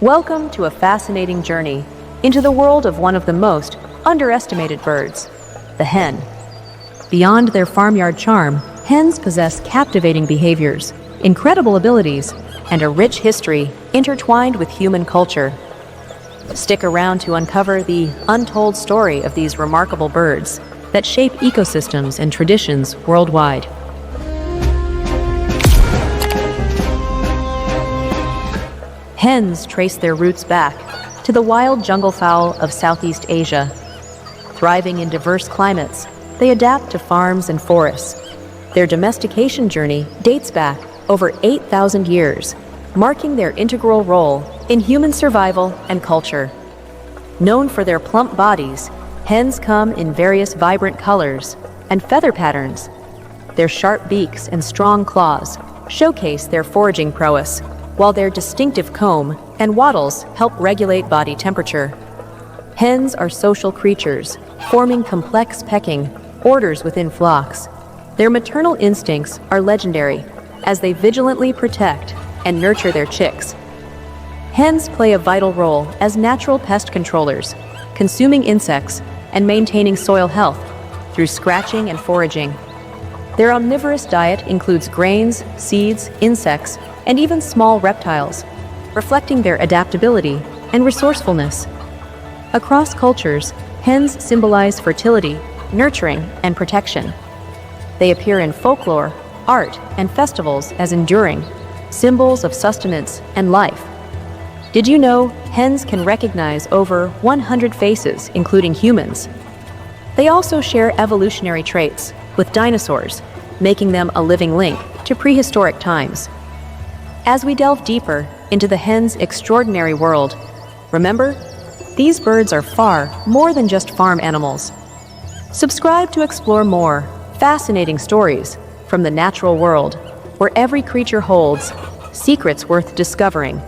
Welcome to a fascinating journey into the world of one of the most underestimated birds, the hen. Beyond their farmyard charm, hens possess captivating behaviors, incredible abilities, and a rich history intertwined with human culture. Stick around to uncover the untold story of these remarkable birds that shape ecosystems and traditions worldwide. Hens trace their roots back to the wild jungle fowl of Southeast Asia. Thriving in diverse climates, they adapt to farms and forests. Their domestication journey dates back over 8,000 years, marking their integral role in human survival and culture. Known for their plump bodies, hens come in various vibrant colors and feather patterns. Their sharp beaks and strong claws showcase their foraging prowess, while their distinctive comb and wattles help regulate body temperature. Hens are social creatures, forming complex pecking orders within flocks. Their maternal instincts are legendary, as they vigilantly protect and nurture their chicks. Hens play a vital role as natural pest controllers, consuming insects and maintaining soil health through scratching and foraging. Their omnivorous diet includes grains, seeds, insects, and even small reptiles, reflecting their adaptability and resourcefulness. Across cultures, hens symbolize fertility, nurturing, and protection. They appear in folklore, art, and festivals as enduring symbols of sustenance and life. Did you know hens can recognize over 100 faces, including humans? They also share evolutionary traits with dinosaurs, making them a living link to prehistoric times. As we delve deeper into the hen's extraordinary world, remember, these birds are far more than just farm animals. Subscribe to explore more fascinating stories from the natural world, where every creature holds secrets worth discovering.